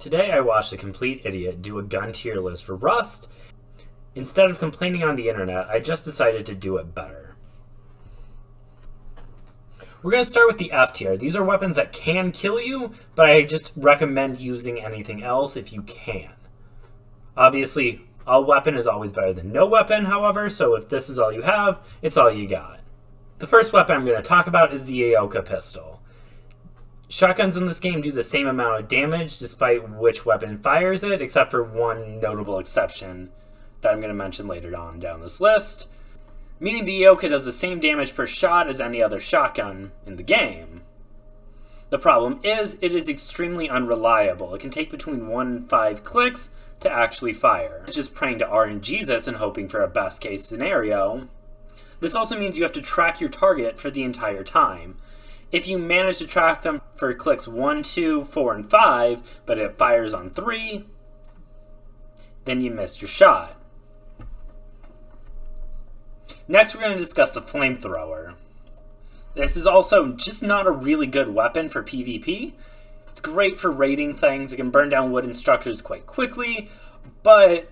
Today I watched a complete idiot do a gun tier list for Rust. Instead of complaining on the internet, I just decided to do it better. We're going to start with the F tier. These are weapons that can kill you, but I just recommend using anything else if you can. Obviously, a weapon is always better than no weapon, however, so if this is all you have, it's all you got. The first weapon I'm going to talk about is the Aoka pistol. Shotguns in this game do the same amount of damage despite which weapon fires it, except for one notable exception that I'm going to mention later on down this list, meaning the Aoka does the same damage per shot as any other shotgun in the game. The problem is, it is extremely unreliable. It can take between 1 and 5 clicks to actually fire. It's just praying to RNGesus and hoping for a best case scenario. This also means you have to track your target for the entire time. If you manage to track them for clicks 1, 2, 4, and 5, but it fires on 3, then you missed your shot. Next, we're going to discuss the flamethrower. This is also just not a really good weapon for PvP. It's great for raiding things. It can burn down wooden structures quite quickly, but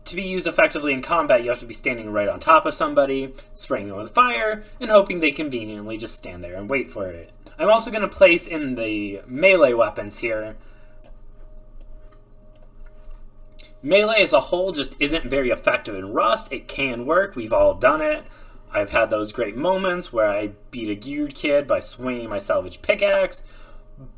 to be used effectively in combat, you have to be standing right on top of somebody, spraying them with fire, and hoping they conveniently just stand there and wait for it. I'm also going to place in the melee weapons here. Melee as a whole just isn't very effective in Rust. It can work. We've all done it. I've had those great moments where I beat a geared kid by swinging my salvage pickaxe,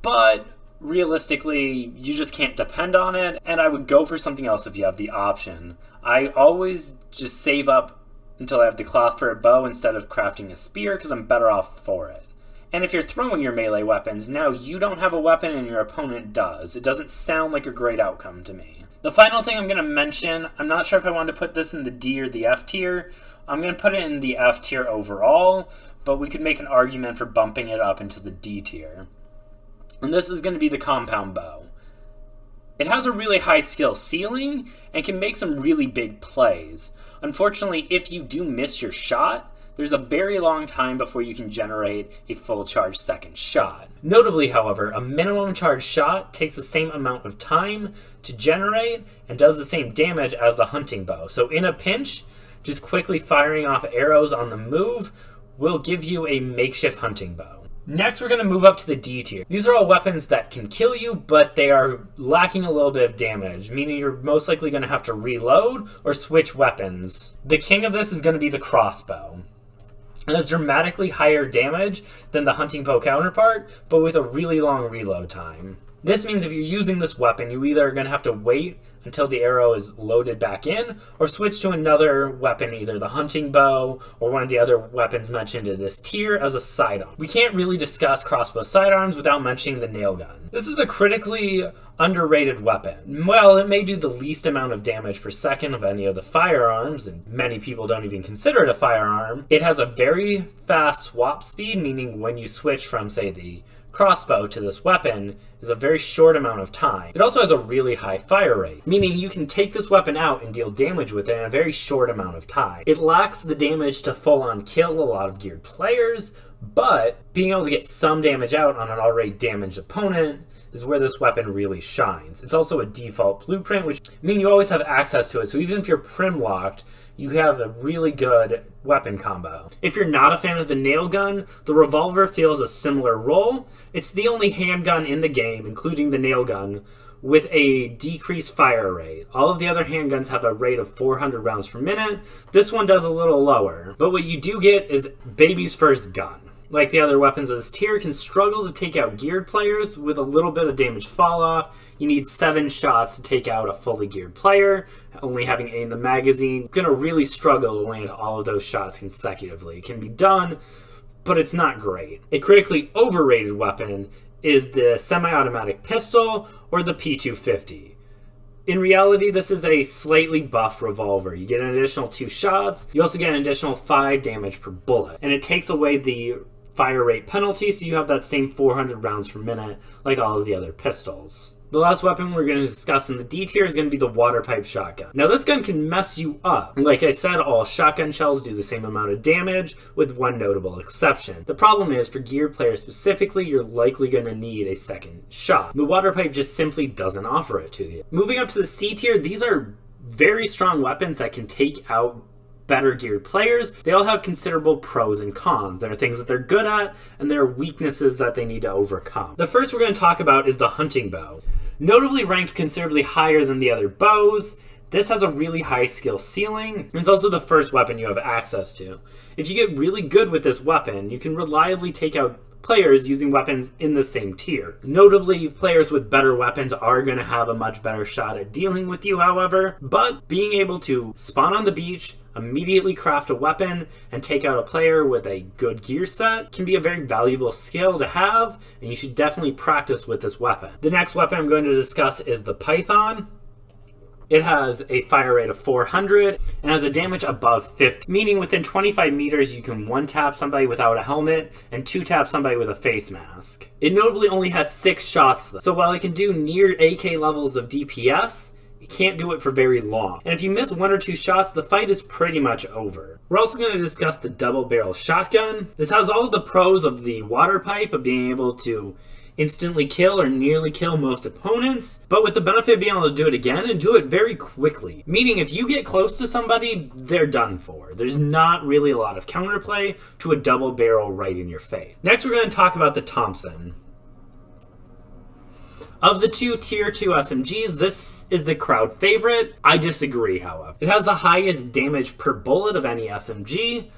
but realistically, you just can't depend on it, and I would go for something else if you have the option. I always just save up until I have the cloth for a bow instead of crafting a spear, because I'm better off for it. And if you're throwing your melee weapons, now you don't have a weapon and your opponent does. It doesn't sound like a great outcome to me. The final thing I'm going to mention, I'm not sure if I want to put this in the D or the F tier. I'm going to put it in the F tier overall, but we could make an argument for bumping it up into the D tier. And this is going to be the compound bow. It has a really high skill ceiling and can make some really big plays. Unfortunately, if you do miss your shot, there's a very long time before you can generate a full charge second shot. Notably, however, a minimum charge shot takes the same amount of time to generate and does the same damage as the hunting bow. So in a pinch, just quickly firing off arrows on the move will give you a makeshift hunting bow. Next, we're going to move up to the D tier. These are all weapons that can kill you, but they are lacking a little bit of damage, meaning you're most likely going to have to reload or switch weapons. The king of this is going to be the crossbow. It has dramatically higher damage than the hunting bow counterpart, but with a really long reload time. This means if you're using this weapon, you either are going to have to wait until the arrow is loaded back in, or switch to another weapon, either the hunting bow or one of the other weapons mentioned in this tier as a sidearm. We can't really discuss crossbow sidearms without mentioning the nail gun. This is a critically underrated weapon. While it may do the least amount of damage per second of any of the firearms, and many people don't even consider it a firearm, it has a very fast swap speed, meaning when you switch from, say, the crossbow to this weapon is a very short amount of time. It also has a really high fire rate, meaning you can take this weapon out and deal damage with it in a very short amount of time. It lacks the damage to full-on kill a lot of geared players, but being able to get some damage out on an already damaged opponent is where this weapon really shines. It's also a default blueprint, which means you always have access to it, so even if you're prim locked, you have a really good weapon combo. If you're not a fan of the nail gun, the revolver fills a similar role. It's the only handgun in the game, including the nail gun, with a decreased fire rate. All of the other handguns have a rate of 400 rounds per minute. This one does a little lower. But what you do get is baby's first gun. Like the other weapons of this tier, can struggle to take out geared players with a little bit of damage fall off. You need 7 shots to take out a fully geared player, only having 8 in the magazine. You're gonna really struggle to land all of those shots consecutively. It can be done, but it's not great. A critically overrated weapon is the semi-automatic pistol or the P250. In reality, this is a slightly buffed revolver. You get an additional 2 shots. You also get an additional 5 damage per bullet. And it takes away the fire rate penalty, so you have that same 400 rounds per minute like all of the other pistols. The last weapon we're going to discuss in the D tier is going to be the water pipe shotgun. Now this gun can mess you up. Like I said, all shotgun shells do the same amount of damage, with one notable exception. The problem is, for gear players specifically, you're likely going to need a second shot. The water pipe just simply doesn't offer it to you. Moving up to the C tier, these are very strong weapons that can take out better geared players. They all have considerable pros and cons. There are things that they're good at, and there are weaknesses that they need to overcome. The first we're going to talk about is the hunting bow. Notably ranked considerably higher than the other bows, this has a really high skill ceiling, and it's also the first weapon you have access to. If you get really good with this weapon, you can reliably take out players using weapons in the same tier. Notably, players with better weapons are going to have a much better shot at dealing with you, however, but being able to spawn on the beach, immediately craft a weapon, and take out a player with a good gear set can be a very valuable skill to have, and you should definitely practice with this weapon. The next weapon I'm going to discuss is the Python. It has a fire rate of 400 and has a damage above 50, meaning within 25 meters you can one-tap somebody without a helmet and two-tap somebody with a face mask. It notably only has 6 shots though, so while it can do near AK levels of DPS, you can't do it for very long. And if you miss 1 or 2 shots, the fight is pretty much over. We're also going to discuss the double barrel shotgun. This has all of the pros of the water pipe of being able to instantly kill or nearly kill most opponents, but with the benefit of being able to do it again and do it very quickly. Meaning if you get close to somebody, they're done for. There's not really a lot of counterplay to a double barrel right in your face. Next we're going to talk about the Thompson. Of the two tier 2 SMGs, this is the crowd favorite. I disagree, however. It has the highest damage per bullet of any SMG,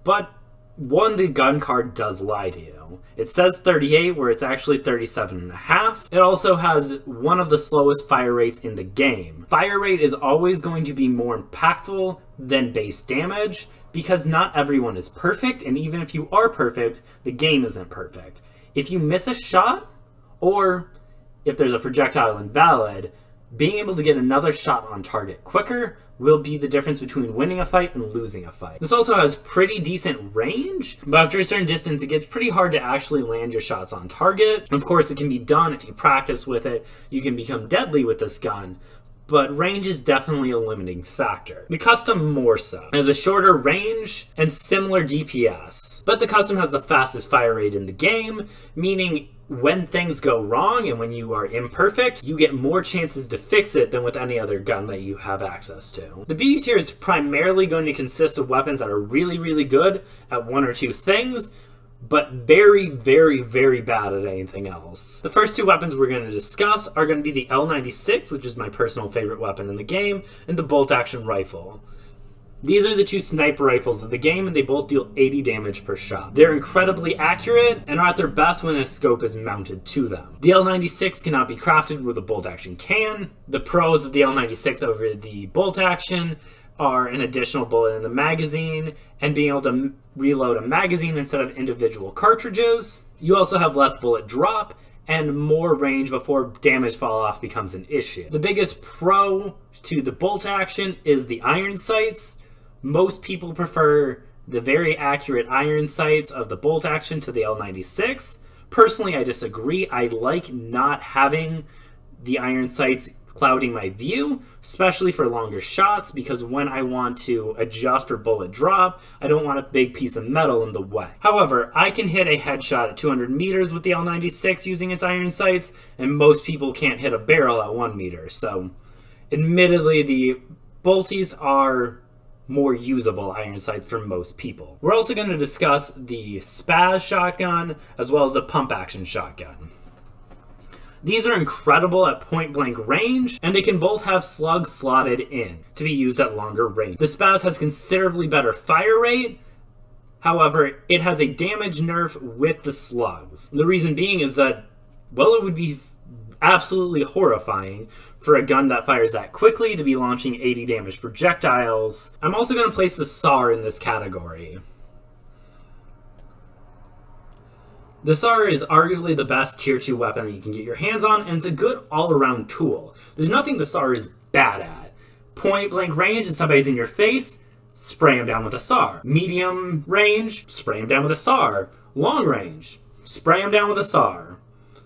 but the gun card does lie to you. It says 38 where it's actually 37.5. It also has one of the slowest fire rates in the game. Fire rate is always going to be more impactful than base damage because not everyone is perfect, and even if you are perfect, the game isn't perfect. If you miss a shot, or if there's a projectile invalid, being able to get another shot on target quicker will be the difference between winning a fight and losing a fight. This also has pretty decent range, but after a certain distance it gets pretty hard to actually land your shots on target. Of course it can be done if you practice with it. You can become deadly with this gun, but range is definitely a limiting factor. The custom more so. It has a shorter range and similar DPS, but the custom has the fastest fire rate in the game, meaning when things go wrong and when you are imperfect, you get more chances to fix it than with any other gun that you have access to. The B tier is primarily going to consist of weapons that are really, really good at 1 or 2 things, but very, very, very bad at anything else. The first 2 weapons we're going to discuss are going to be the L96, which is my personal favorite weapon in the game, and the bolt-action rifle. These are the 2 sniper rifles of the game, and they both deal 80 damage per shot. They're incredibly accurate and are at their best when a scope is mounted to them. The L96 cannot be crafted with a bolt action can. The pros of the L96 over the bolt action are an additional bullet in the magazine and being able to reload a magazine instead of individual cartridges. You also have less bullet drop and more range before damage fall off becomes an issue. The biggest pro to the bolt action is the iron sights. Most people prefer the very accurate iron sights of the bolt action to the L96. Personally, I disagree. I like not having the iron sights clouding my view, especially for longer shots, because when I want to adjust for bullet drop, I don't want a big piece of metal in the way. However, I can hit a headshot at 200 meters with the L96 using its iron sights, and most people can't hit a barrel at 1 meter. So, admittedly, the bolties are more usable iron sights for most people. We're also going to discuss the Spaz shotgun as well as the pump action shotgun. These are incredible at point blank range, and they can both have slugs slotted in to be used at longer range. The Spaz has considerably better fire rate, however, it has a damage nerf with the slugs. The reason being is that, well, it would be absolutely horrifying for a gun that fires that quickly to be launching 80 damage projectiles. I'm also going to place the SAR in this category. The SAR is arguably the best tier 2 weapon that you can get your hands on, and it's a good all-around tool. There's nothing the SAR is bad at. Point blank range and somebody's in your face, spray them down with a SAR. Medium range, spray them down with a SAR. Long range, spray them down with a SAR.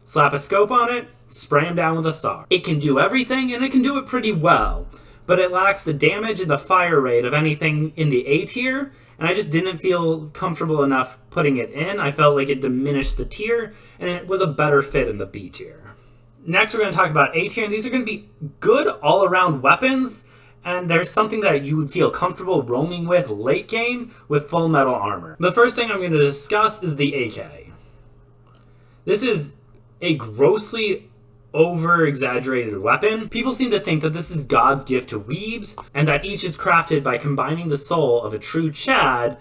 Slap a scope on it, spray him down with a star. It can do everything, and it can do it pretty well, but it lacks the damage and the fire rate of anything in the A tier, and I just didn't feel comfortable enough putting it in. I felt like it diminished the tier, and it was a better fit in the B tier. Next, we're going to talk about A tier, and these are going to be good all-around weapons, and there's something that you would feel comfortable roaming with late game with full metal armor. The first thing I'm going to discuss is the AK. This is a grossly over-exaggerated weapon. People seem to think that this is God's gift to weebs, and that each is crafted by combining the soul of a true Chad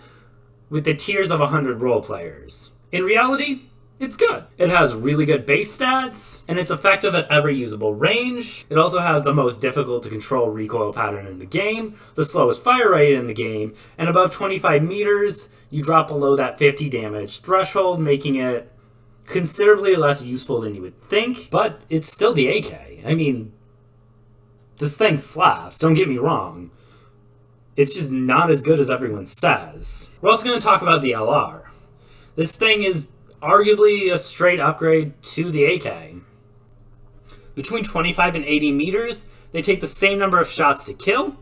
with the tears of 100 role players. In reality, it's good. It has really good base stats, and it's effective at every usable range. It also has the most difficult to control recoil pattern in the game, the slowest fire rate in the game, and above 25 meters, you drop below that 50 damage threshold, making it considerably less useful than you would think, but it's still the AK. I mean, this thing slaps, don't get me wrong. It's just not as good as everyone says. We're also going to talk about the LR. This thing is arguably a straight upgrade to the AK. Between 25 and 80 meters, they take the same number of shots to kill.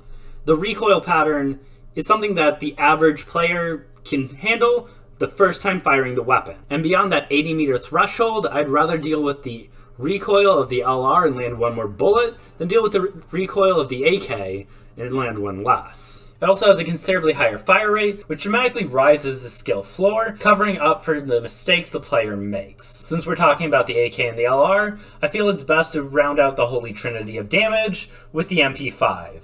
The recoil pattern is something that the average player can handle the first time firing the weapon. And beyond that 80 meter threshold, I'd rather deal with the recoil of the LR and land one more bullet than deal with the recoil of the AK and land one less. It also has a considerably higher fire rate, which dramatically rises the skill floor, covering up for the mistakes the player makes. Since we're talking about the AK and the LR, I feel it's best to round out the holy trinity of damage with the MP5.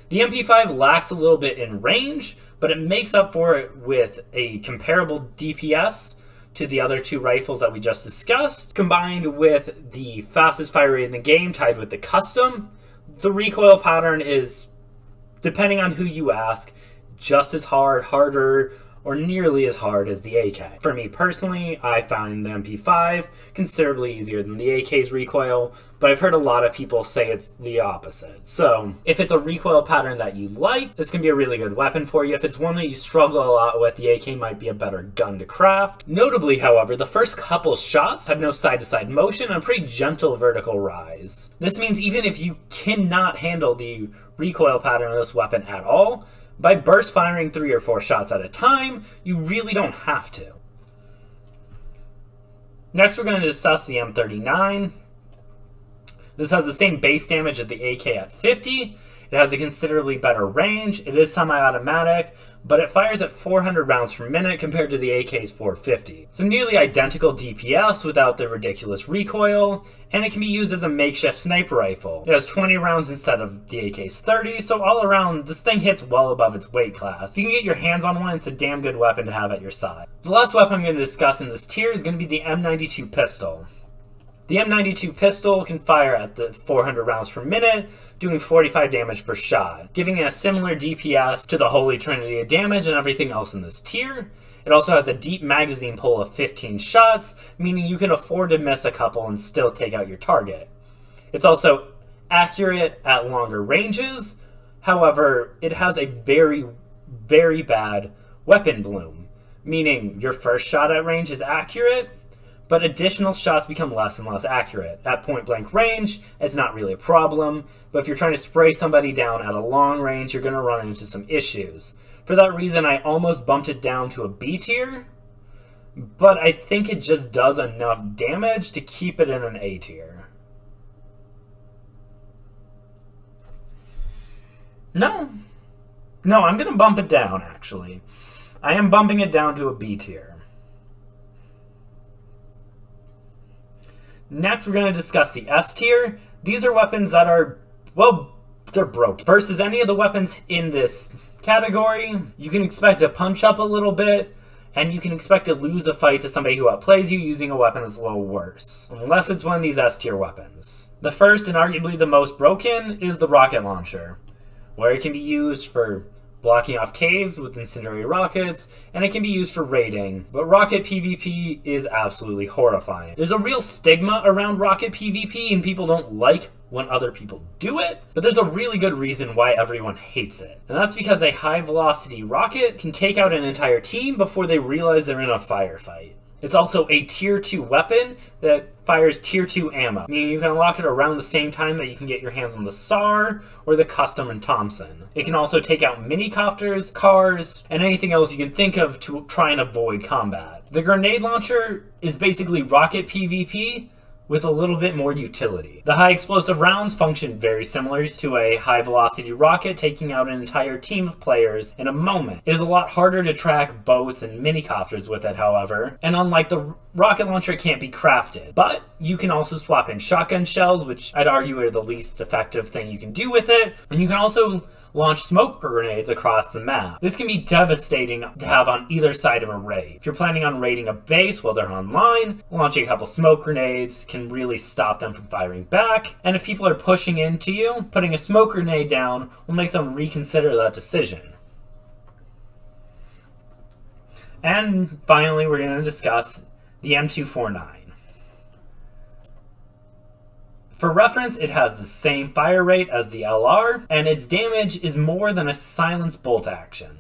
The MP5 lacks a little bit in range, but it makes up for it with a comparable DPS to the other two rifles that we just discussed, combined with the fastest fire rate in the game tied with the custom. The recoil pattern is, depending on who you ask, just as hard, harder, or nearly as hard as the AK. For me personally, I find the MP5 considerably easier than the AK's recoil, but I've heard a lot of people say it's the opposite. So if it's a recoil pattern that you like, this can be a really good weapon for you. If it's one that you struggle a lot with, the AK might be a better gun to craft. Notably, however, the first couple shots have no side-to-side motion and a pretty gentle vertical rise. This means even if you cannot handle the recoil pattern of this weapon at all, by burst firing 3 or 4 shots at a time, you really don't have to. Next, we're going to discuss the M39. This has the same base damage as the AK at 50. It has a considerably better range. It is semi-automatic, but it fires at 400 rounds per minute compared to the AK's 450. So nearly identical DPS without the ridiculous recoil, and it can be used as a makeshift sniper rifle. It has 20 rounds instead of the AK's 30, so all around, this thing hits well above its weight class. If you can get your hands on one, it's a damn good weapon to have at your side. The last weapon I'm going to discuss in this tier is going to be the M92 pistol. The M92 pistol can fire at the 400 rounds per minute, doing 45 damage per shot, giving it a similar DPS to the holy trinity of damage and everything else in this tier. It also has a deep magazine pull of 15 shots, meaning you can afford to miss a couple and still take out your target. It's also accurate at longer ranges, however, it has a very, very bad weapon bloom, meaning your first shot at range is accurate, but additional shots become less and less accurate. At point blank range, it's not really a problem, but if you're trying to spray somebody down at a long range, you're going to run into some issues. For that reason, I almost bumped it down to a B tier, but I think it just does enough damage to keep it in an A tier. No, I'm going to bump it down, actually. I am bumping it down to a B tier. Next, we're going to discuss the S tier. These are weapons that are, well, they're broken. Versus any of the weapons in this category, you can expect to punch up a little bit, and you can expect to lose a fight to somebody who outplays you using a weapon that's a little worse. Unless it's one of these S tier weapons. The first, and arguably the most broken, is the rocket launcher, where it can be used for blocking off caves with incendiary rockets, and it can be used for raiding. But rocket PvP is absolutely horrifying. There's a real stigma around rocket PvP, and people don't like when other people do it, but there's a really good reason why everyone hates it. And that's because a high velocity rocket can take out an entire team before they realize they're in a firefight. It's also a tier 2 weapon that fires tier 2 ammo, meaning you can unlock it around the same time that you can get your hands on the SAR or the custom and Thompson. It can also take out minicopters, cars, and anything else you can think of to try and avoid combat. The grenade launcher is basically rocket PvP, with a little bit more utility. The high explosive rounds function very similar to a high velocity rocket, taking out an entire team of players in a moment. It is a lot harder to track boats and minicopters with it, however, and unlike the rocket launcher, it can't be crafted. But you can also swap in shotgun shells, which I'd argue are the least effective thing you can do with it, and you can also launch smoke grenades across the map. This can be devastating to have on either side of a raid. If you're planning on raiding a base while they're online, launching a couple smoke grenades can really stop them from firing back, and if people are pushing into you, putting a smoke grenade down will make them reconsider that decision. And finally, we're going to discuss the M249. For reference, it has the same fire rate as the LR, and its damage is more than a silenced bolt action.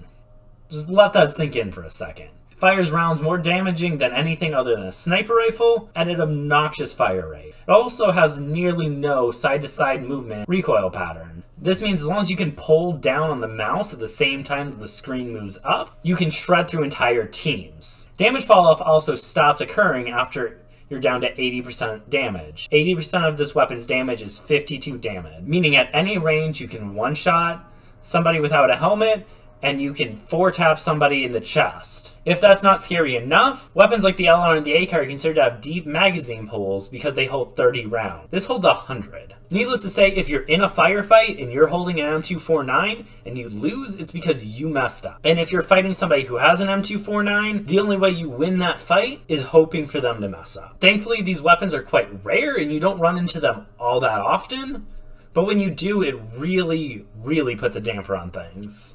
Just let that sink in for a second. It fires rounds more damaging than anything other than a sniper rifle at an obnoxious fire rate. It also has nearly no side-to-side movement recoil pattern. This means as long as you can pull down on the mouse at the same time that the screen moves up, you can shred through entire teams. Damage fall-off also stops occurring after you're down to 80% damage. 80% of this weapon's damage is 52 damage, meaning at any range you can one-shot somebody without a helmet, and you can 4-tap somebody in the chest. If that's not scary enough, weapons like the LR and the AK are considered to have deep magazine pulls because they hold 30 rounds. This holds 100. Needless to say, if you're in a firefight and you're holding an M249 and you lose, it's because you messed up. And if you're fighting somebody who has an M249, the only way you win that fight is hoping for them to mess up. Thankfully, these weapons are quite rare and you don't run into them all that often, but when you do, it really, really puts a damper on things.